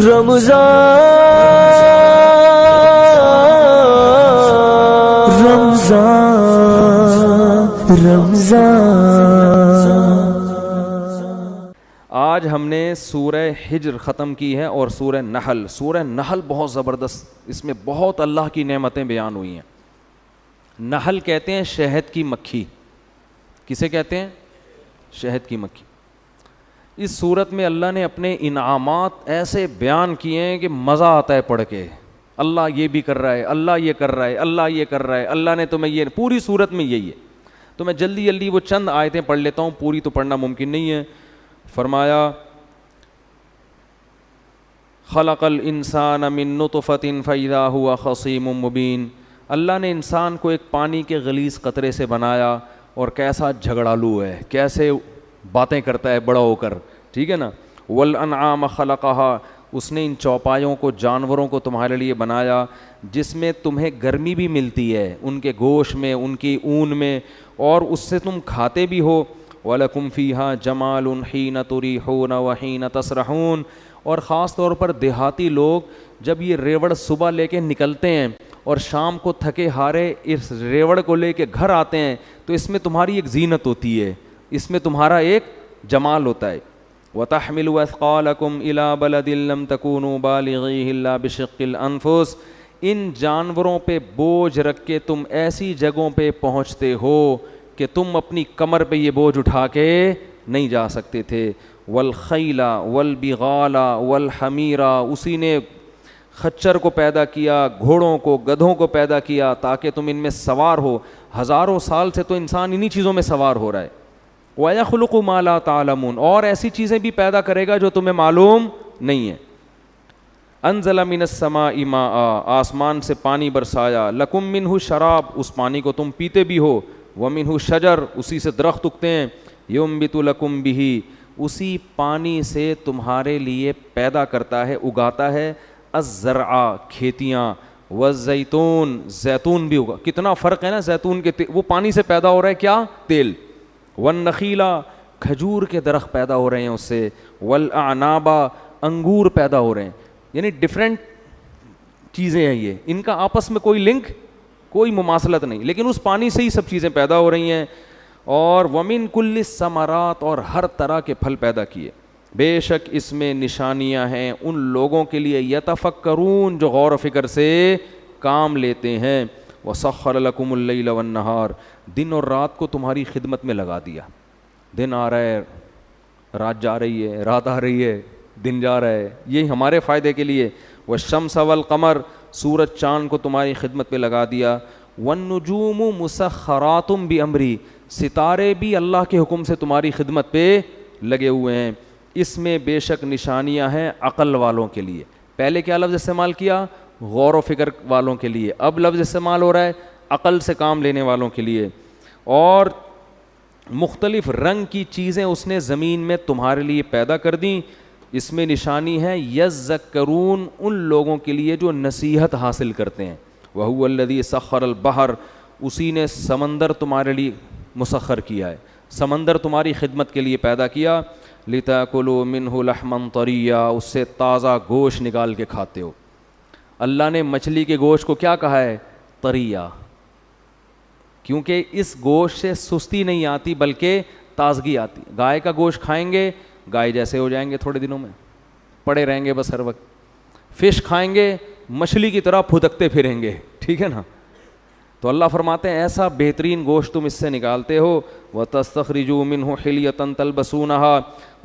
آج ہم نے سورہ ہجر ختم کی ہے اور سورہ نحل. سورہ نحل بہت زبردست, اس میں بہت اللہ کی نعمتیں بیان ہوئی ہیں. نحل کہتے ہیں شہد کی مکھی. کسے کہتے ہیں؟ شہد کی مکھی. اس صورت میں اللہ نے اپنے انعامات ایسے بیان کیے ہیں کہ مزہ آتا ہے پڑھ کے. اللہ یہ بھی کر رہا ہے, اللہ یہ کر رہا ہے, اللہ یہ کر رہا ہے, اللہ نے تمہیں یہ, پوری صورت میں یہی ہے. تو میں جلدی جلدی وہ چند آیتیں پڑھ لیتا ہوں, پوری تو پڑھنا ممکن نہیں ہے. فرمایا خلق الانسان من نطفۃ فاذا هو خصیم مبین. اللہ نے انسان کو ایک پانی کے غلیظ قطرے سے بنایا اور کیسا جھگڑالو ہے, کیسے باتیں کرتا ہے بڑا ہو کر, ٹھیک ہے نا. والانعام خلقها, اس نے ان چوپایوں کو, جانوروں کو تمہارے لیے بنایا جس میں تمہیں گرمی بھی ملتی ہے, ان کے گوشت میں, ان کی اون میں, اور اس سے تم کھاتے بھی ہو. وَلَكُمْ فِيهَا جَمَالٌ حِينَ تُرِيحُونَ وَحِينَ تَسْرَحُونَ. اور خاص طور پر دیہاتی لوگ جب یہ ریوڑ صبح لے کے نکلتے ہیں اور شام کو تھکے ہارے اس ریوڑ کو لے کے گھر آتے ہیں, تو اس میں تمہاری ایک زینت ہوتی ہے, اس میں تمہارا ایک جمال ہوتا ہے. وَتَحْمِلُوا أَثْقَالَكُمْ إِلَىٰ بَلَدٍ لَمْ تَكُونُوا بَالِغِيهِ إِلَّا بِشِقِّ الْأَنفُسِ. ان جانوروں پہ بوجھ رکھ کے تم ایسی جگہوں پہ پہنچتے ہو کہ تم اپنی کمر پہ یہ بوجھ اٹھا کے نہیں جا سکتے تھے. والخیل والبغال والحمیر, اسی نے خچر کو پیدا کیا, گھوڑوں کو, گدھوں کو پیدا کیا تاکہ تم ان میں سوار ہو. ہزاروں سال سے تو انسان انہی چیزوں میں سوار ہو رہا ہے. وَيَخْلُقُ مَا لَا تَعْلَمُونَ, اور ایسی چیزیں بھی پیدا کرے گا جو تمہیں معلوم نہیں ہے. انزل من السماء ماء, آسمان سے پانی برسایا. لکم منہ شراب, اس پانی کو تم پیتے بھی ہو. ومنہ شجر, اسی سے درخت اگتے ہیں. ینبت لکم بہ, اسی پانی سے تمہارے لیے پیدا کرتا ہے, اگاتا ہے. الزرع, کھیتیاں. والزیتون, زیتون بھی ہوگا. کتنا فرق ہے نا زیتون کے, وہ پانی سے پیدا ہو رہا ہے کیا؟ تیل. والنخیل, کھجور کے درخت پیدا ہو رہے ہیں اس سے. والاعناب, انگور پیدا ہو رہے ہیں. یعنی ڈفرینٹ چیزیں ہیں یہ, ان کا آپس میں کوئی لنک, کوئی مماثلت نہیں, لیکن اس پانی سے ہی سب چیزیں پیدا ہو رہی ہیں. اور ومن کل الثمرات, اور ہر طرح کے پھل پیدا کیے. بے شک اس میں نشانیاں ہیں ان لوگوں کے لیے, یتفکرون, جو غور و فکر سے کام لیتے ہیں. وسخر لکم اللیل والنہار, دن اور رات کو تمہاری خدمت میں لگا دیا. دن آ رہا ہے, رات جا رہی ہے, رات آ رہی ہے, دن جا رہا ہے, یہ ہمارے فائدے کے لیے. والشمس والقمر, سورج چاند کو تمہاری خدمت پہ لگا دیا. والنجوم مسخرات بامری, ستارے بھی اللہ کے حکم سے تمہاری خدمت پہ لگے ہوئے ہیں. اس میں بے شک نشانیاں ہیں عقل والوں کے لیے. پہلے کیا لفظ استعمال کیا؟ غور و فکر والوں کے لیے. اب لفظ استعمال ہو رہا ہے عقل سے کام لینے والوں کے لیے. اور مختلف رنگ کی چیزیں اس نے زمین میں تمہارے لیے پیدا کر دیں. اس میں نشانی ہے یذکرون, ان لوگوں کے لیے جو نصیحت حاصل کرتے ہیں. وَهُوَ الَّذِي سَخَّرَ الْبَحْرَ, اسی نے سمندر تمہارے لیے مسخر کیا ہے, سمندر تمہاری خدمت کے لیے پیدا کیا. لِتَأْكُلُوا مِنْهُ لَحْمًا طَرِيًّا, اس سے تازہ گوشت نکال کے کھاتے ہو. اللہ نے مچھلی کے گوشت کو کیا کہا ہے؟ طریہ, کیونکہ اس گوشت سے سستی نہیں آتی بلکہ تازگی آتی. گائے کا گوشت کھائیں گے, گائے جیسے ہو جائیں گے تھوڑے دنوں میں, پڑے رہیں گے بس ہر وقت. فش کھائیں گے, مچھلی کی طرح پھدکتے پھریں گے, ٹھیک ہے نا. تو اللہ فرماتے ہیں ایسا بہترین گوشت تم اس سے نکالتے ہو. وَتَسْتَخْرِجُوا مِنْهُ حِلْيَةً تَلْبَسُونَهَا,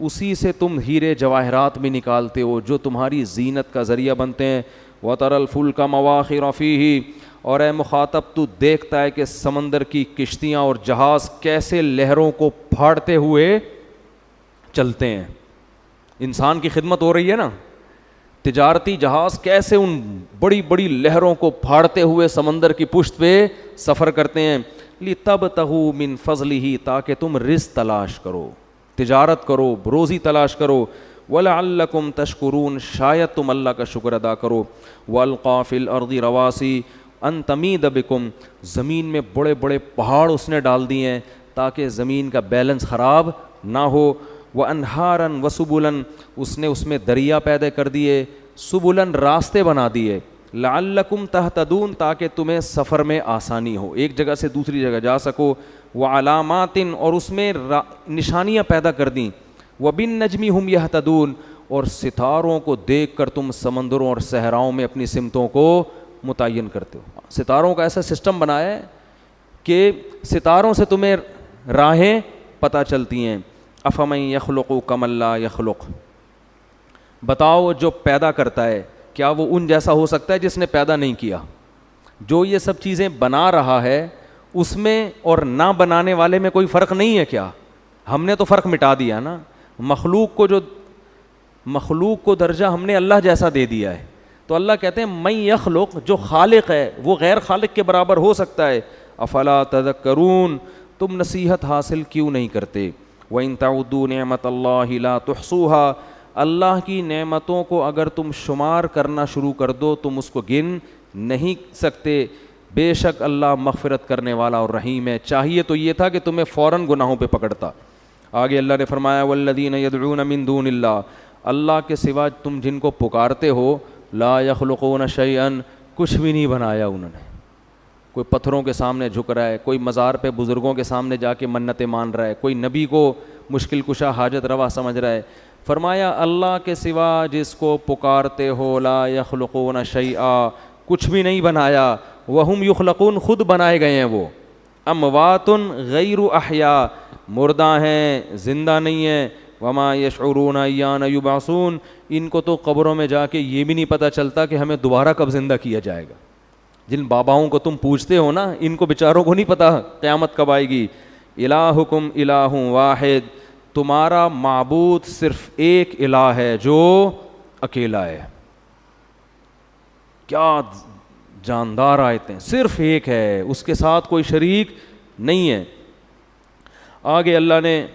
اسی سے تم ہیرے جواہرات بھی نکالتے ہو جو تمہاری زینت کا ذریعہ بنتے ہیں. وَتَرَى الْفُلْكَ مَوَاخِرَ فِيهِ, اور اے مخاطب تو دیکھتا ہے کہ سمندر کی کشتیاں اور جہاز کیسے لہروں کو پھاڑتے ہوئے چلتے ہیں. انسان کی خدمت ہو رہی ہے نا, تجارتی جہاز کیسے ان بڑی بڑی لہروں کو پھاڑتے ہوئے سمندر کی پشت پہ سفر کرتے ہیں. لِتَبْتَغُوا مِنْ فَضْلِهِ, تاکہ تم رزق تلاش کرو, تجارت کرو, روزی تلاش کرو. وَلَعَلَّكُمْ تَشْكُرُونَ, شاید تم اللہ کا شکر ادا کرو. وَأَلْقَىٰ فِي الْأَرْضِ رَوَاسِي أَن تَمِيدَ بِكُمْ, زمین میں بڑے بڑے پہاڑ اس نے ڈال دیے ہیں تاکہ زمین کا بیلنس خراب نہ ہو. وَأَنْهَارًا وَسُبُلًا, اس نے اس میں دریا پیدا کر دیے, سبلن راستے بنا دیے, لعلکم تہتدون تاکہ تمہیں سفر میں آسانی ہو, ایک جگہ سے دوسری جگہ جا سکو, وعلامات اور اس میں نشانیاں پیدا کر دیں, وبالنجم ہم یہتدون اور ستاروں کو دیکھ کر تم سمندروں اور صحراؤں میں اپنی سمتوں کو متعین کرتے ہو. ستاروں کا ایسا سسٹم بنایا ہے کہ ستاروں سے تمہیں راہیں پتہ چلتی ہیں. افمن یخلق کمن لا یخلق, بتاؤ جو پیدا کرتا ہے کیا وہ ان جیسا ہو سکتا ہے جس نے پیدا نہیں کیا؟ جو یہ سب چیزیں بنا رہا ہے اس میں اور نہ بنانے والے میں کوئی فرق نہیں ہے کیا؟ ہم نے تو فرق مٹا دیا نا. مخلوق کو درجہ ہم نے اللہ جیسا دے دیا ہے. تو اللہ کہتے ہیں من یخلق, جو خالق ہے وہ غیر خالق کے برابر ہو سکتا ہے. افلا تذکرون, تم نصیحت حاصل کیوں نہیں کرتے؟ وَإِن تَعُدُّوا نِعْمَةَ اللَّهِ لَا تُحْصُوهَا, اللہ کی نعمتوں کو اگر تم شمار کرنا شروع کر دو تم اس کو گن نہیں سکتے. بے شک اللہ مغفرت کرنے والا اور رحیم ہے. چاہیے تو یہ تھا کہ تمہیں فوراً گناہوں پہ پکڑتا. آگے اللہ نے فرمایا والذین یدعون من دون اللہ, اللہ کے سوا تم جن کو پکارتے ہو, لا یخلقون شیئا, کچھ بھی نہیں بنایا انہوں نے. کوئی پتھروں کے سامنے جھک رہا ہے, کوئی مزار پہ بزرگوں کے سامنے جا کے منتیں مان رہا ہے, کوئی نبی کو مشکل کشا حاجت روا سمجھ رہا ہے. فرمایا اللہ کے سوا جس کو پکارتے ہو, لا یخلقون شیئا, کچھ بھی نہیں بنایا. وہم یخلقون, خود بنائے گئے ہیں وہ. اموات غیر احیاء, مردہ ہیں زندہ نہیں ہیں. وما یشعرون ایان یبعثون, ان کو تو قبروں میں جا کے یہ بھی نہیں پتہ چلتا کہ ہمیں دوبارہ کب زندہ کیا جائے گا. جن باباؤں کو تم پوچھتے ہو نا, ان کو بیچاروں کو نہیں پتہ قیامت کب آئے گی. الہکم الہ واحد, تمہارا معبود صرف ایک الہ ہے جو اکیلا ہے. کیا جاندار آیتیں, صرف ایک ہے, اس کے ساتھ کوئی شریک نہیں ہے. آگے اللہ نے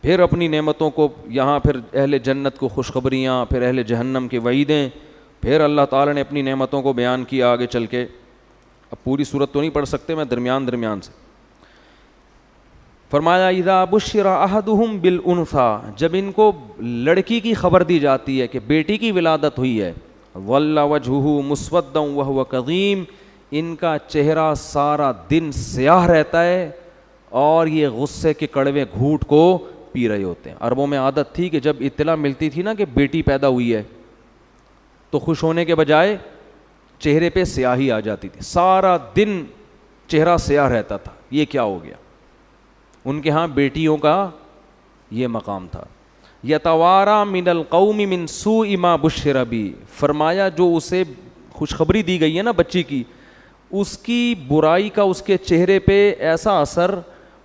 پھر اپنی نعمتوں کو, یہاں پھر اہل جنت کو خوشخبریاں, پھر اہل جہنم کی وعیدیں, پھر اللہ تعالیٰ نے اپنی نعمتوں کو بیان کیا آگے چل کے. اب پوری صورت تو نہیں پڑھ سکتے, میں درمیان سے. فرمایا اذا بشر احدهم بالانثى, جب ان کو لڑکی کی خبر دی جاتی ہے کہ بیٹی کی ولادت ہوئی ہے, ظل وجهه مسودا وهو كظيم, ان کا چہرہ سارا دن سیاہ رہتا ہے اور یہ غصے کے کڑوے گھونٹ کو پی رہے ہوتے ہیں. عربوں میں عادت تھی کہ جب اطلاع ملتی تھی نا کہ بیٹی پیدا ہوئی ہے تو خوش ہونے کے بجائے چہرے پہ سیاہی آ جاتی تھی, سارا دن چہرہ سیاہ رہتا تھا. یہ کیا ہو گیا؟ ان کے ہاں بیٹیوں کا یہ مقام تھا. یتوارا من القوم من سوء ما بشر بی, فرمایا جو اسے خوشخبری دی گئی ہے نا بچی کی, اس کی برائی کا اس کے چہرے پہ ایسا اثر,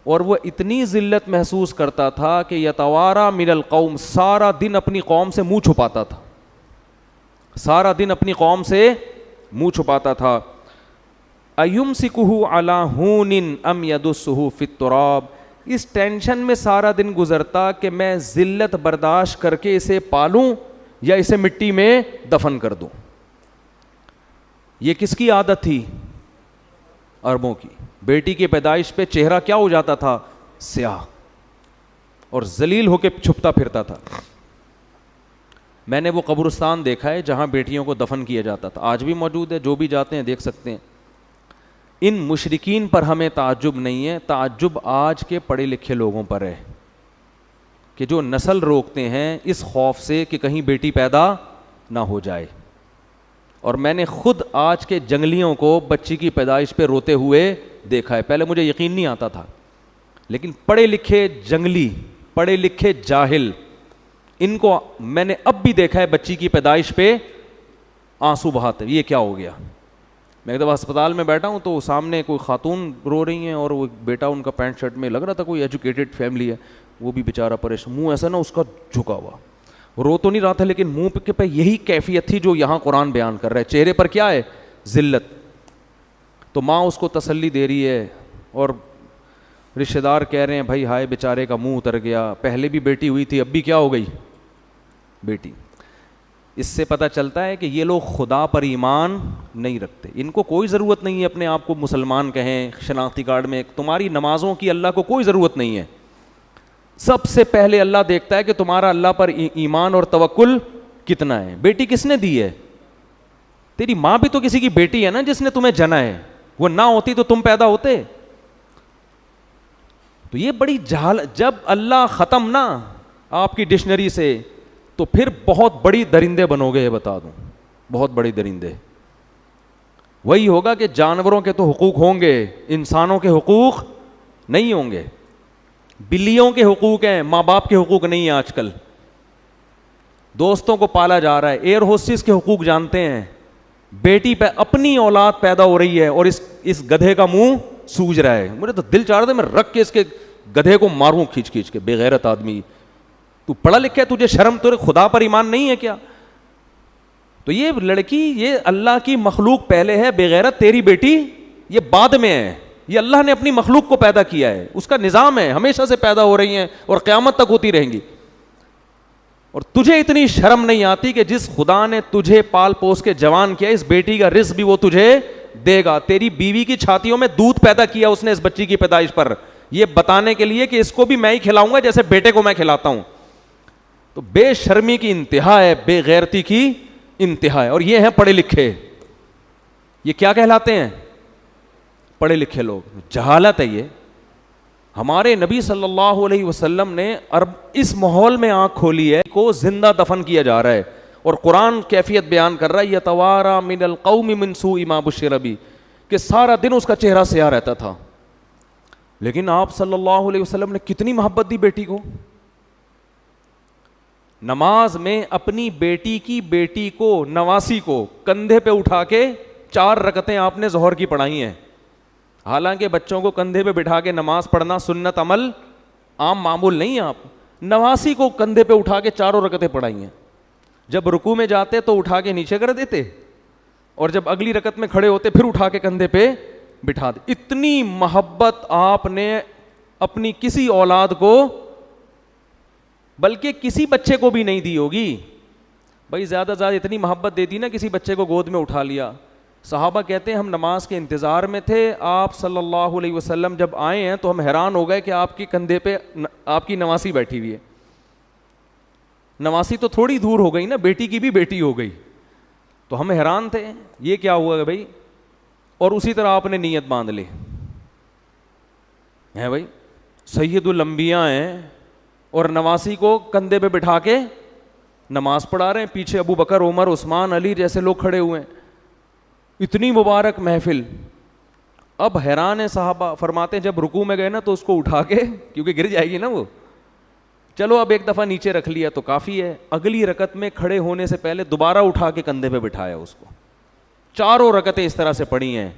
اور وہ اتنی ذلت محسوس کرتا تھا کہ یتوارا من القوم, سارا دن اپنی قوم سے منہ چھپاتا تھا, سارا دن اپنی قوم سے منہ چھپاتا تھا. ایمسکہ علی ہون ام یدسہ فی التراب, اس ٹینشن میں سارا دن گزرتا کہ میں ذلت برداشت کر کے اسے پالوں یا اسے مٹی میں دفن کر دوں. یہ کس کی عادت تھی؟ عربوں کی. بیٹی کی پیدائش پہ چہرہ کیا ہو جاتا تھا؟ سیاہ, اور ذلیل ہو کے چھپتا پھرتا تھا. میں نے وہ قبرستان دیکھا ہے جہاں بیٹیوں کو دفن کیا جاتا تھا, آج بھی موجود ہے, جو بھی جاتے ہیں دیکھ سکتے ہیں. ان مشرکین پر ہمیں تعجب نہیں ہے, تعجب آج کے پڑھے لکھے لوگوں پر ہے کہ جو نسل روکتے ہیں اس خوف سے کہ کہیں بیٹی پیدا نہ ہو جائے. اور میں نے خود آج کے جنگلیوں کو بچی کی پیدائش پہ روتے ہوئے دیکھا ہے. پہلے مجھے یقین نہیں آتا تھا, لیکن پڑھے لکھے جنگلی, پڑھے لکھے جاہل, ان کو میں نے اب بھی دیکھا ہے بچی کی پیدائش پہ آنسو بہاتے. یہ کیا ہو گیا؟ میں ایک دفعہ ہسپتال میں بیٹھا ہوں تو سامنے کوئی خاتون رو رہی ہیں, اور وہ بیٹا ان کا پینٹ شرٹ میں, لگ رہا تھا کوئی ایجوکیٹڈ فیملی ہے, وہ بھی بیچارہ پریشان, منہ ایسا نا اس کا جھکا ہوا, رو تو نہیں رہا تھا لیکن منہ پہ یہی کیفیت تھی جو یہاں قرآن بیان کر رہا ہے. چہرے پر کیا ہے؟ ذلت. تو ماں اس کو تسلی دے رہی ہے, اور رشتہ دار کہہ رہے ہیں بھائی ہائے بیچارے کا منہ اتر گیا, پہلے بھی بیٹی ہوئی تھی اب بھی کیا ہو گئی؟ بیٹی. اس سے پتہ چلتا ہے کہ یہ لوگ خدا پر ایمان نہیں رکھتے. ان کو کوئی ضرورت نہیں ہے اپنے آپ کو مسلمان کہیں, شناختی کارڈ میں تمہاری نمازوں کی اللہ کو کوئی ضرورت نہیں ہے. سب سے پہلے اللہ دیکھتا ہے کہ تمہارا اللہ پر ایمان اور توکل کتنا ہے. بیٹی کس نے دی ہے؟ تیری ماں بھی تو کسی کی بیٹی ہے نا جس نے تمہیں جنا ہے. وہ نہ ہوتی تو تم پیدا ہوتے. تو یہ بڑی جب اللہ ختم نہ آپ کی ڈکشنری سے, تو پھر بہت بڑی درندے بنو گے, یہ بتا دوں, بہت بڑی درندے. وہی ہوگا کہ جانوروں کے تو حقوق ہوں گے, انسانوں کے حقوق نہیں ہوں گے. بلیوں کے حقوق ہیں, ماں باپ کے حقوق نہیں ہیں. آج کل دوستوں کو پالا جا رہا ہے. ایئر ہوسٹس کے حقوق جانتے ہیں. بیٹی پہ اپنی اولاد پیدا ہو رہی ہے اور اس گدھے کا منہ سوج رہا ہے. مجھے تو دل چاہ رہا تھا میں رکھ کے اس کے گدھے کو ماروں کھینچ کھینچ کے. بے غیرت آدمی, تو پڑھا لکھا ہے, تجھے شرم, تیرے خدا پر ایمان نہیں ہے کیا؟ تو یہ لڑکی, یہ اللہ کی مخلوق پہلے ہے, بے غیرت تیری بیٹی یہ بعد میں ہے. یہ اللہ نے اپنی مخلوق کو پیدا کیا ہے, اس کا نظام ہے, ہمیشہ سے پیدا ہو رہی ہیں اور قیامت تک ہوتی رہیں گی. اور تجھے اتنی شرم نہیں آتی کہ جس خدا نے تجھے پال پوس کے جوان کیا, اس بیٹی کا رزق بھی وہ تجھے دے گا. تیری بیوی کی چھاتیوں میں دودھ پیدا کیا اس نے اس بچی کی پیدائش پر, یہ بتانے کے لیے کہ اس کو بھی میں ہی کھلاؤں گا جیسے بیٹے کو میں کھلاتا ہوں. تو بے شرمی کی انتہا ہے, بے غیرتی کی انتہا ہے. اور یہ ہیں پڑھے لکھے, یہ کیا کہلاتے ہیں؟ پڑھے لکھے لوگ. جہالت ہے یہ. ہمارے نبی صلی اللہ علیہ وسلم نے اس ماحول میں آنکھ کھولی ہے کو زندہ دفن کیا جا رہا ہے, اور قرآن کیفیت بیان کر رہا ہے, یتوارا من القوم من سوء ما بشر بہ, کہ سارا دن اس کا چہرہ سیاہ رہتا تھا. لیکن آپ صلی اللہ علیہ وسلم نے کتنی محبت دی بیٹی کو. نماز میں اپنی بیٹی کو نواسی کو کندھے پہ اٹھا کے 4 رکعتیں آپ نے ظہر کی پڑھائی ہیں. حالانکہ بچوں کو کندھے پہ بٹھا کے نماز پڑھنا سنت عمل عام معمول نہیں ہے. آپ نواسی کو کندھے پہ اٹھا کے 4 رکعتیں پڑھائی ہیں. جب رکوع میں جاتے تو اٹھا کے نیچے کر دیتے, اور جب اگلی رکعت میں کھڑے ہوتے پھر اٹھا کے کندھے پہ بٹھا دے. اتنی محبت آپ نے اپنی کسی اولاد کو, بلکہ کسی بچے کو بھی نہیں دی ہوگی. بھائی زیادہ زیادہ اتنی محبت دے دی نا, کسی بچے کو گود میں اٹھا لیا. صحابہ کہتے ہیں ہم نماز کے انتظار میں تھے, آپ صلی اللہ علیہ وسلم جب آئے ہیں تو ہم حیران ہو گئے کہ آپ کے کندھے پہ آپ کی نواسی بیٹھی ہوئی ہے. نواسی تو تھوڑی دور ہو گئی نا, بیٹی کی بھی بیٹی ہو گئی. تو ہم حیران تھے یہ کیا ہوا ہے بھائی. اور اسی طرح آپ نے نیت باندھ لی ہے بھائی سید الانبیاء ہیں, اور نواسی کو کندھے پہ بٹھا کے نماز پڑھا رہے ہیں, پیچھے ابو بکر, عمر, عثمان, علی جیسے لوگ کھڑے ہوئے ہیں. اتنی مبارک محفل. اب حیران ہے صحابہ, فرماتے ہیں جب رکوع میں گئے نا تو اس کو اٹھا کے, کیونکہ گر جائے گی نا وہ, چلو اب ایک دفعہ نیچے رکھ لیا تو کافی ہے. اگلی رکعت میں کھڑے ہونے سے پہلے دوبارہ اٹھا کے کندھے پہ بٹھایا اس کو. 4 رکعتیں اس طرح سے پڑھی ہیں.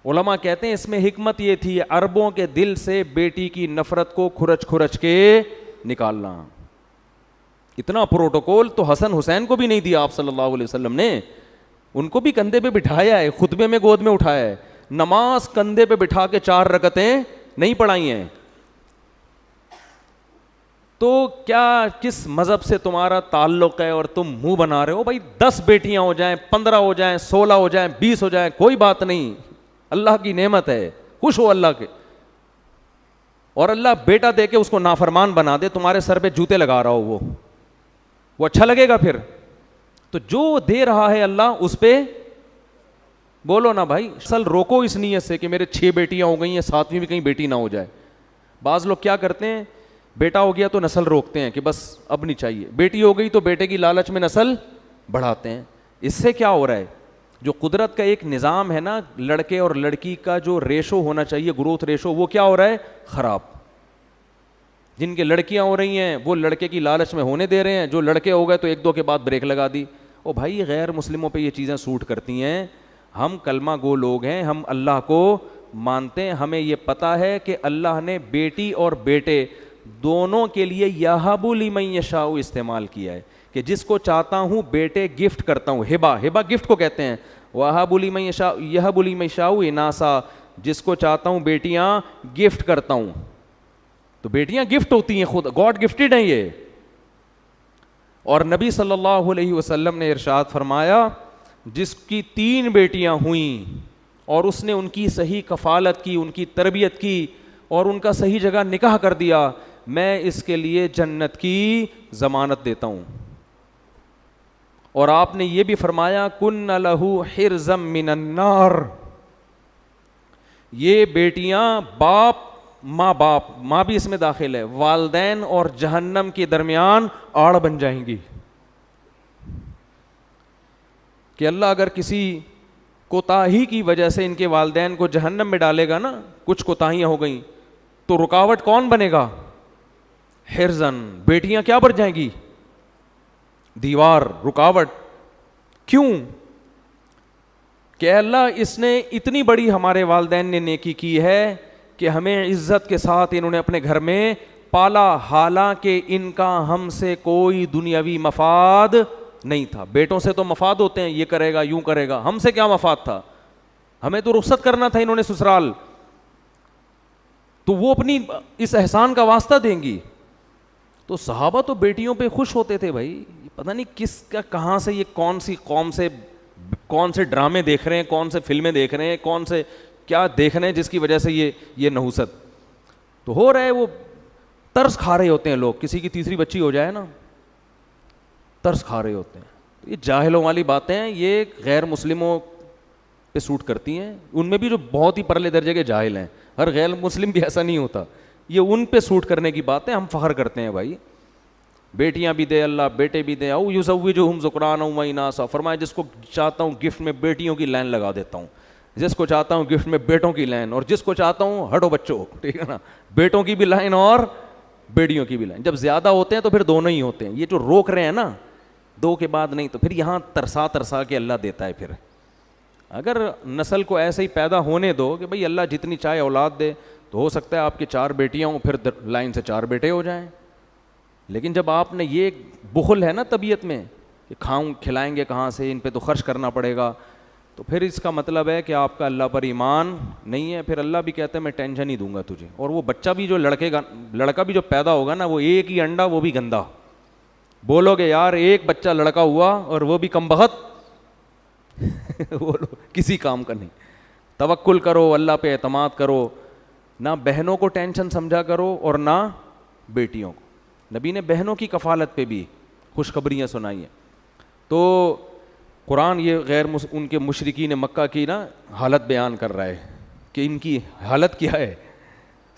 علماء کہتے ہیں اس میں حکمت یہ تھی عربوں کے دل سے بیٹی کی نفرت کو کھرچ کھرچ کے نکالنا. اتنا پروٹوکول تو حسن حسین کو بھی نہیں دیا آپ صلی اللہ علیہ وسلم نے. ان کو بھی کندھے پہ بٹھایا ہے, خطبے میں گود میں اٹھایا ہے. نماز کندھے پہ بٹھا کے 4 رکعتیں نہیں پڑھائی ہیں. تو کیا کس مذہب سے تمہارا تعلق ہے اور تم منہ بنا رہے ہو؟ بھائی 10 بیٹیاں ہو جائیں, 15 ہو جائیں, 16 ہو جائیں, 20 ہو جائیں, کوئی بات نہیں, اللہ کی نعمت ہے, خوش ہو اللہ کے. اور اللہ بیٹا دے کے اس کو نافرمان بنا دے, تمہارے سر پہ جوتے لگا رہا ہو, وہ اچھا لگے گا پھر؟ تو جو دے رہا ہے اللہ اس پہ بولو نا بھائی. اصل روکو اس نیت سے کہ میرے 6 بیٹیاں ہو گئی ہیں, 7ویں بھی کہیں بیٹی نہ ہو جائے. بعض لوگ کیا کرتے ہیں, بیٹا ہو گیا تو نسل روکتے ہیں کہ بس اب نہیں چاہیے, بیٹی ہو گئی تو بیٹے کی لالچ میں نسل بڑھاتے ہیں. اس سے کیا ہو رہا ہے, جو قدرت کا ایک نظام ہے نا, لڑکے اور لڑکی کا جو ریشو ہونا چاہیے, گروتھ ریشو, وہ کیا ہو رہا ہے, خراب. جن کے لڑکیاں ہو رہی ہیں وہ لڑکے کی لالچ میں ہونے دے رہے ہیں, جو لڑکے ہو گئے تو 1-2 کے بعد بریک لگا دی. او بھائی غیر مسلموں پہ یہ چیزیں سوٹ کرتی ہیں. ہم کلمہ گو لوگ ہیں, ہم اللہ کو مانتے ہیں, ہمیں یہ پتہ ہے کہ اللہ نے بیٹی اور بیٹے دونوں کے لیے یہب لمن یشاء استعمال کیا ہے, کہ جس کو چاہتا ہوں بیٹے گفٹ کرتا ہوں. ہبہ گفٹ کو کہتے ہیں. وہب لمن یشاء یہب لمن یشاء اناسا, جس کو چاہتا ہوں بیٹیاں گفٹ کرتا ہوں. تو بیٹیاں گفٹ ہوتی ہیں, خود گاڈ گفٹڈ ہیں یہ. اور نبی صلی اللہ علیہ وسلم نے ارشاد فرمایا جس کی 3 بیٹیاں ہوئیں اور اس نے ان کی صحیح کفالت کی, ان کی تربیت کی اور ان کا صحیح جگہ نکاح کر دیا, میں اس کے لیے جنت کی ضمانت دیتا ہوں. اور آپ نے یہ بھی فرمایا کن لہو حرزم من النار، یہ بیٹیاں باپ ماں بھی اس میں داخل ہے، والدین اور جہنم کے درمیان آڑ بن جائیں گی. کہ اللہ اگر کسی کوتاہی کی وجہ سے ان کے والدین کو جہنم میں ڈالے گا نا، کچھ کوتاہیاں ہو گئیں، تو رکاوٹ کون بنے گا؟ حرزن، بیٹیاں کیا بن جائیں گی؟ دیوار، رکاوٹ. کیوں؟ کہ اللہ اس نے اتنی بڑی ہمارے والدین نے نیکی کی ہے کہ ہمیں عزت کے ساتھ انہوں نے اپنے گھر میں پالا، حالانکہ ان کا ہم سے کوئی دنیاوی مفاد نہیں تھا. بیٹوں سے تو مفاد ہوتے ہیں، یہ کرے گا، یوں کرے گا. ہم سے کیا مفاد تھا؟ ہمیں تو رخصت کرنا تھا انہوں نے سسرال. تو وہ اپنی اس احسان کا واسطہ دیں گی. تو صحابہ تو بیٹیوں پہ خوش ہوتے تھے بھائی. پتہ نہیں کس کا، کہاں سے یہ کون سی قوم سے کون سے ڈرامے دیکھ رہے ہیں، کون سے فلمیں دیکھ رہے ہیں، کون سے کیا دیکھ رہے ہیں جس کی وجہ سے یہ نحوست تو ہو رہا ہے. وہ ترس کھا رہے ہوتے ہیں لوگ، کسی کی تیسری بچی ہو جائے نا ترس کھا رہے ہوتے ہیں. یہ جاہلوں والی باتیں ہیں، یہ غیر مسلموں پہ سوٹ کرتی ہیں. ان میں بھی جو بہت ہی پرلے درجے کے جاہل ہیں، ہر غیر مسلم بھی ایسا نہیں ہوتا. یہ ان پہ سوٹ کرنے کی باتیں، ہم فخر کرتے ہیں بھائی. بیٹیاں بھی دے اللہ، بیٹے بھی دیں. او یزوجہم ذکرانا و اناثا، فرمایا جس کو چاہتا ہوں گفٹ میں بیٹیوں کی لائن لگا دیتا ہوں، جس کو چاہتا ہوں گفٹ میں بیٹوں کی لائن، اور جس کو چاہتا ہوں ہٹو بچوں، ٹھیک ہے نا، بیٹوں کی بھی لائن اور بیٹیوں کی بھی لائن. جب زیادہ ہوتے ہیں تو پھر دونوں ہی ہوتے ہیں. یہ جو روک رہے ہیں نا دو کے بعد نہیں، تو پھر یہاں ترسا کے اللہ دیتا ہے. پھر اگر نسل کو ایسے ہی پیدا ہونے دو کہ بھئی اللہ جتنی چاہے اولاد دے، تو ہو سکتا ہے آپ کی 4 بیٹیاں ہوں، پھر لائن سے 4 بیٹے ہو جائیں. لیکن جب آپ نے یہ بخل ہے نا طبیعت میں کہ کھلائیں گے کہاں سے، ان پہ تو خرچ کرنا پڑے گا، تو پھر اس کا مطلب ہے کہ آپ کا اللہ پر ایمان نہیں ہے. پھر اللہ بھی کہتا ہے میں ٹینشن ہی دوں گا تجھے. اور وہ بچہ بھی جو لڑکا بھی جو پیدا ہوگا نا، وہ ایک ہی انڈا، وہ بھی گندا. بولو گے یار ایک بچہ لڑکا ہوا اور وہ بھی کم بخت بولو کسی کام کا نہیں. توکل کرو، اللہ پہ اعتماد کرو، نہ بہنوں کو ٹینشن سمجھا کرو اور نہ بیٹیوں کو. نبی نے بہنوں کی کفالت پہ بھی خوشخبریاں سنائی ہیں. تو قرآن یہ ان کے مشرکین مکہ کی نا حالت بیان کر رہا ہے کہ ان کی حالت کیا ہے.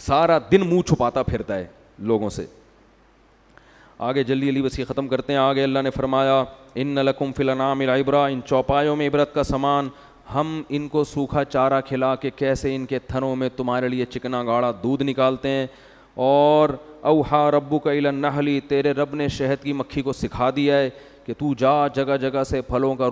سارا دن منہ چھپاتا پھرتا ہے لوگوں سے. آگے جلدی بس یہ ختم کرتے ہیں. آگے اللہ نے فرمایا ان لکم فی الانعام العبرہ، ان چوپایوں میں عبرت کا سامان. ہم ان کو سوکھا چارہ کھلا کے کیسے ان کے تھنوں میں تمہارے لیے چکنا گاڑھا دودھ نکالتے ہیں. اور اوحا ربک الی النحل، تیرے رب نے شہد کی مکھی کو سکھا دیا ہے کہ تو جا جگہ جگہ سے پھلوں کا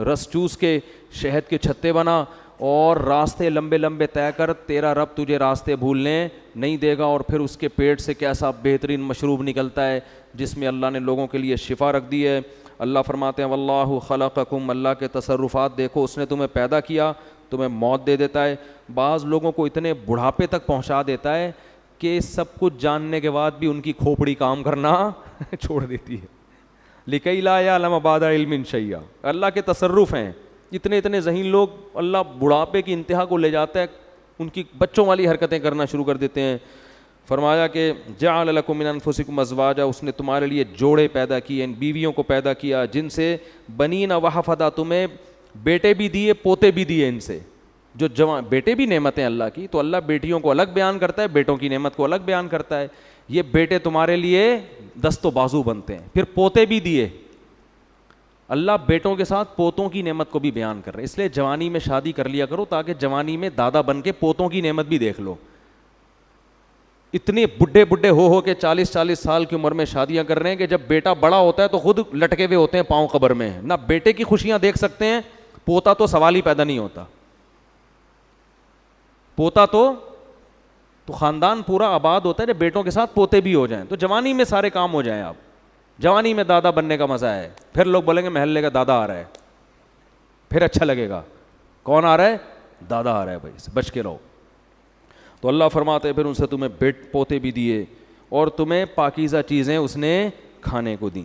رس چوس کے شہد کے چھتے بنا اور راستے لمبے لمبے طے کر. تیرا رب تجھے راستے بھولنے نہیں دے گا. اور پھر اس کے پیٹ سے کیسا بہترین مشروب نکلتا ہے جس میں اللہ نے لوگوں کے لیے شفا رکھ دی ہے. اللہ فرماتے ہیں واللہ خلقکم، اللہ کے تصرفات دیکھو، اس نے تمہیں پیدا کیا، تمہیں موت دے دیتا ہے. بعض لوگوں کو اتنے بڑھاپے تک پہنچا دیتا ہے کہ سب کچھ جاننے کے بعد بھی ان کی کھوپڑی کام کرنا چھوڑ دیتی ہے. لِكَيْ لَا يَعْلَمَ بَعْدَ عِلْمٍ شَيْئًا، اللہ کے تصرف ہیں. اتنے ذہین لوگ اللہ بڑھاپے کی انتہا کو لے جاتا ہے، ان کی بچوں والی حرکتیں کرنا شروع کر دیتے ہیں. فرمایا کہ جعل لکم من انفسکم ازواجا، اس نے تمہارے لیے جوڑے پیدا کیے، ان بیویوں کو پیدا کیا جن سے بنین وحفظا، تمہیں بیٹے بھی دیے پوتے بھی دیے. ان سے جو جوان بیٹے بھی نعمتیں اللہ کی، تو اللہ بیٹیوں کو الگ بیان کرتا ہے، بیٹوں کی نعمت کو الگ بیان کرتا ہے. یہ بیٹے تمہارے لیے دست و بازو بنتے ہیں. پھر پوتے بھی دیے، اللہ بیٹوں کے ساتھ پوتوں کی نعمت کو بھی بیان کر رہے. اس لیے جوانی میں شادی کر لیا کرو تاکہ جوانی میں دادا بن کے پوتوں کی نعمت بھی دیکھ لو. اتنے بڈھے ہو کے 40 سال کی عمر میں شادیاں کر رہے ہیں کہ جب بیٹا بڑا ہوتا ہے تو خود لٹکے ہوئے ہوتے ہیں پاؤں قبر میں. نہ بیٹے کی خوشیاں دیکھ سکتے ہیں، پوتا تو سوال ہی پیدا نہیں ہوتا. پوتا تو خاندان پورا آباد ہوتا ہے جب بیٹوں کے ساتھ پوتے بھی ہو جائیں. تو جوانی میں سارے کام ہو جائیں. آپ جوانی میں دادا بننے کا مزہ ہے. پھر لوگ بولیں گے محلے کا دادا آ رہا ہے، پھر اچھا لگے گا. کون آ رہا ہے؟ دادا آ رہا ہے. بھائی بچ کے رہو. تو اللہ فرماتے ہیں پھر ان سے تمہیں پوتے بھی دیے اور تمہیں پاکیزہ چیزیں اس نے کھانے کو دیں.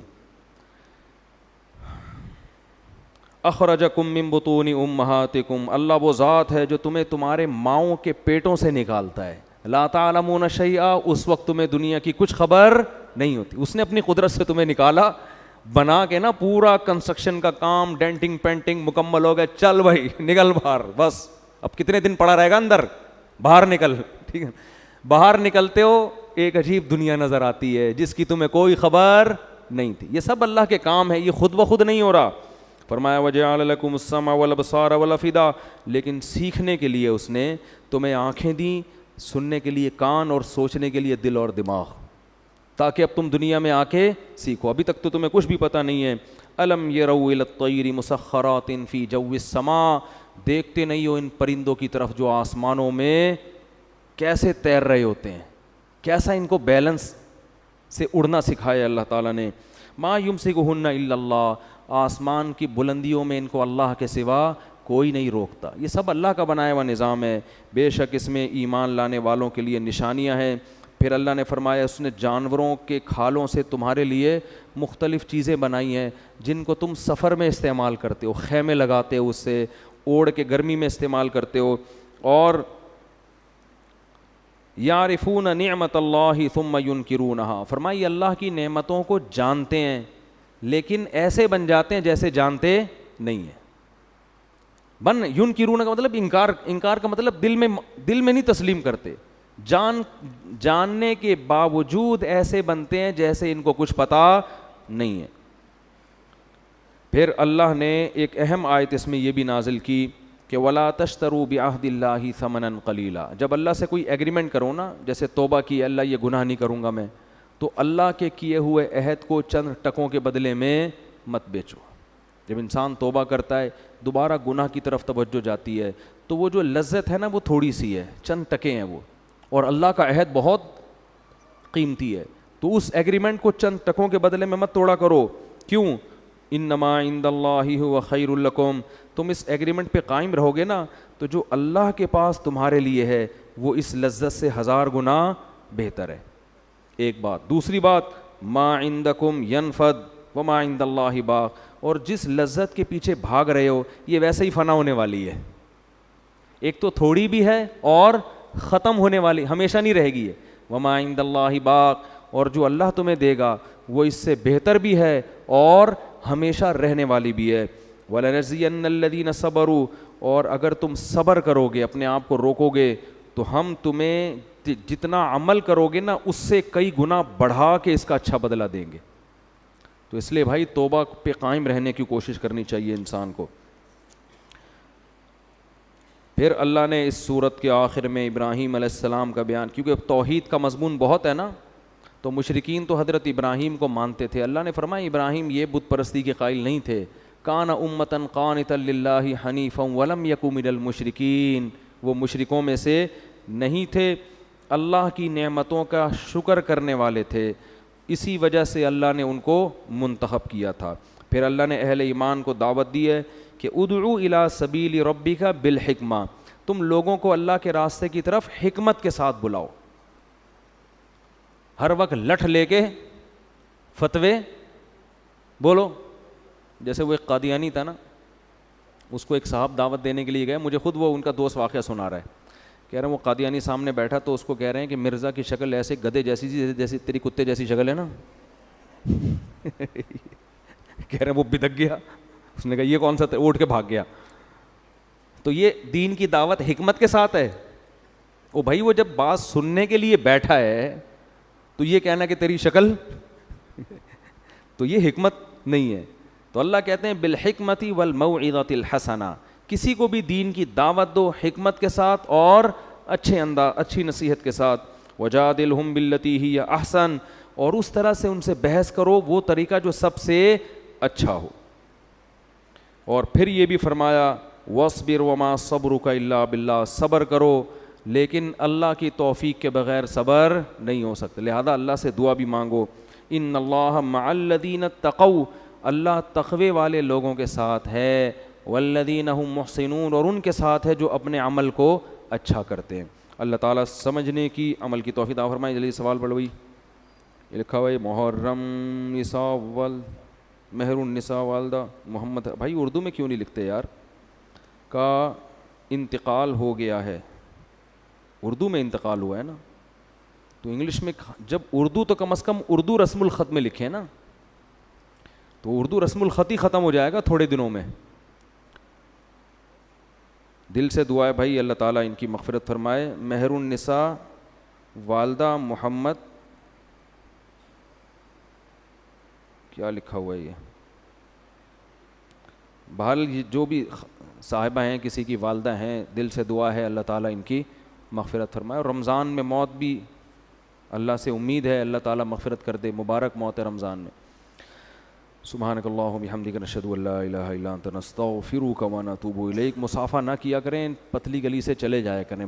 اخرجکم من بطون امہاتکم، اللہ وہ ذات ہے جو تمہیں تمہارے ماؤں کے پیٹوں سے نکالتا ہے. لا تعلمون شیئا، اس وقت تمہیں دنیا کی کچھ خبر نہیں ہوتی. اس نے اپنی قدرت سے تمہیں نکالا بنا کے نا پورا کنسٹرکشن کا کام ڈینٹنگ پینٹنگ مکمل ہو گیا, چل بھائی نکل باہر, بس اب کتنے دن پڑا رہے گا اندر, باہر نکل. ٹھیک ہے, باہر نکلتے ہو ایک عجیب دنیا نظر آتی ہے جس کی تمہیں کوئی خبر نہیں تھی. یہ سب اللہ کے کام ہے, یہ خود بخود نہیں ہو رہا. فرمایا وَجَعَلَ لَكُمُ السَّمْعَ وَالْأَبْصَارَ وَالْأَفْئِدَةَ, لیکن سیکھنے کے لیے اس نے تمہیں آنکھیں دیں, سننے کے لیے کان, اور سوچنے کے لیے دل اور دماغ, تاکہ اب تم دنیا میں آ کے سیکھو. ابھی تک تو تمہیں کچھ بھی پتہ نہیں ہے. أَلَمْ يَرَوْا إِلَى الطَّيْرِ مُسَخَّرَاتٍ فِي جَوِّ السَّمَاءِ, دیکھتے نہیں ہو ان پرندوں کی طرف جو آسمانوں میں کیسے تیر رہے ہوتے ہیں, کیسا ان کو بیلنس سے اڑنا سکھایا اللہ تعالیٰ نے. مَا يُمْسِكُهُنَّ إِلَّا اللَّهُ, آسمان کی بلندیوں میں ان کو اللہ کے سوا کوئی نہیں روکتا. یہ سب اللہ کا بنایا ہوا نظام ہے, بے شک اس میں ایمان لانے والوں کے لیے نشانیاں ہیں. پھر اللہ نے فرمایا اس نے جانوروں کے کھالوں سے تمہارے لیے مختلف چیزیں بنائی ہیں جن کو تم سفر میں استعمال کرتے ہو, خیمے لگاتے ہو, اس سے اوڑھ کے گرمی میں استعمال کرتے ہو. اور یعرفون نعمت اللہ ثم ینکرونہا, فرمائی اللہ کی نعمتوں کو جانتے ہیں لیکن ایسے بن جاتے ہیں جیسے جانتے نہیں ہیں. ینکرون کا مطلب انکار کا مطلب دل میں نہیں تسلیم کرتے, جاننے کے باوجود ایسے بنتے ہیں جیسے ان کو کچھ پتہ نہیں ہے. پھر اللہ نے ایک اہم آیت اس میں یہ بھی نازل کی کہ وَلَا تَشْتَرُوا بِعَهْدِ اللَّهِ ثَمَنًا قَلِيلًا, جب اللہ سے کوئی ایگریمنٹ کرو نا, جیسے توبہ کی اللہ یہ گناہ نہیں کروں گا میں, تو اللہ کے کیے ہوئے عہد کو چند ٹکوں کے بدلے میں مت بیچو. جب انسان توبہ کرتا ہے دوبارہ گناہ کی طرف توجہ جاتی ہے تو وہ جو لذت ہے نا وہ تھوڑی سی ہے, چند ٹکے ہیں وہ, اور اللہ کا عہد بہت قیمتی ہے. تو اس ایگریمنٹ کو چند ٹکوں کے بدلے میں مت توڑا کرو. کیوں؟ انما عند اللہ هو خیر لکم, تم اس ایگریمنٹ پہ قائم رہو گے نا تو جو اللہ کے پاس تمہارے لیے ہے وہ اس لذت سے 1000 گنا بہتر ہے. ایک بات. دوسری بات, ما عندکم ینفد وما عند اللہ باق, اور جس لذت کے پیچھے بھاگ رہے ہو یہ ویسے ہی فنا ہونے والی ہے. ایک تو تھوڑی بھی ہے اور ختم ہونے والی, ہمیشہ نہیں رہے گی. وما عند اللہ باق, اور جو اللہ تمہیں دے گا وہ اس سے بہتر بھی ہے اور ہمیشہ رہنے والی بھی ہے. وَلَنَجْزِيَنَّ الَّذِينَ صَبَرُوا, اور اگر تم صبر کرو گے, اپنے آپ کو روکو گے, تو ہم تمہیں جتنا عمل کرو گے نا اس سے کئی گنا بڑھا کے اس کا اچھا بدلہ دیں گے. تو اس لیے بھائی توبہ پہ قائم رہنے کی کوشش کرنی چاہیے انسان کو. پھر اللہ نے اس سورت کے آخر میں ابراہیم علیہ السلام کا بیان, کیونکہ توحید کا مضمون بہت ہے نا, تو مشرکین تو حضرت ابراہیم کو مانتے تھے. اللہ نے فرمایا ابراہیم یہ بت پرستی کے قائل نہیں تھے. کان امتن قانتا للہ حنیفا ولم یک من المشرکین, وہ مشرکوں میں سے نہیں تھے, اللہ کی نعمتوں کا شکر کرنے والے تھے, اسی وجہ سے اللہ نے ان کو منتخب کیا تھا. پھر اللہ نے اہل ایمان کو دعوت دی ہے کہ ادعو الی سبیل ربک بالحکمہ, تم لوگوں کو اللہ کے راستے کی طرف حکمت کے ساتھ بلاؤ. ہر وقت لٹھ لے کے فتوے بولو. جیسے وہ ایک قادیانی تھا نا, اس کو ایک صاحب دعوت دینے کے لیے گئے, مجھے خود وہ ان کا دوست واقعہ سنا رہا ہے, کہہ رہے ہیں وہ قادیانی سامنے بیٹھا تو اس کو کہہ رہے ہیں کہ مرزا کی شکل ایسے گدھے جیسی جیسی تیری کتے جیسی شکل ہے نا. کہہ رہے ہیں وہ بدک گیا, اس نے کہا یہ کون سا, اٹھ کے بھاگ گیا. تو یہ دین کی دعوت حکمت کے ساتھ ہے. او بھائی وہ جب بات سننے کے لیے بیٹھا ہے تو یہ کہنا کہ تیری شکل, تو یہ حکمت نہیں ہے. تو اللہ کہتے ہیں بالحکمت والموعظۃ الحسنہ, کسی کو بھی دین کی دعوت دو حکمت کے ساتھ اور اچھی نصیحت کے ساتھ. وجادلہم باللتی ہی احسن, اور اس طرح سے ان سے بحث کرو وہ طریقہ جو سب سے اچھا ہو. اور پھر یہ بھی فرمایا واصبر وما صبرک الا باللہ, صبر کرو لیکن اللہ کی توفیق کے بغیر صبر نہیں ہو سکتا. لہذا اللہ سے دعا بھی مانگو. ان اللہ مع الذین اتقوا, اللہ تقوی والے لوگوں کے ساتھ ہے. والذین هم محسنون, اور ان کے ساتھ ہے جو اپنے عمل کو اچھا کرتے ہیں. اللہ تعالیٰ سمجھنے کی عمل کی توفیق عطا فرمائے. جلدی سوال پڑھو. یہ لکھا ہوا ہے محرم نساء مہر النساء والدہ محمد. بھائی اردو میں کیوں نہیں لکھتے یار, کا انتقال ہو گیا ہے. اردو میں انتقال ہوا ہے نا, تو انگلش میں جب اردو تو کم از کم اردو رسم الخط میں لکھیں نا. تو اردو رسم الخط ہی ختم ہو جائے گا تھوڑے دنوں میں. دل سے دعا ہے بھائی اللہ تعالیٰ ان کی مغفرت فرمائے. مہر النساء والدہ محمد کیا لکھا ہوا ہے یہ, بہرحال جو بھی صاحبہ ہیں کسی کی والدہ ہیں, دل سے دعا ہے اللہ تعالیٰ ان کی مغفرت فرمائے. اور رمضان میں موت بھی اللہ سے امید ہے اللہ تعالیٰ مغفرت کر دے, مبارک موت ہے رمضان میں. سبحانک اللہم بحمدک نشہد ان لا الہ الا انت نستغفرک و نتوب الیک. مصافحہ نہ کیا کریں, پتلی گلی سے چلے جایا کریں.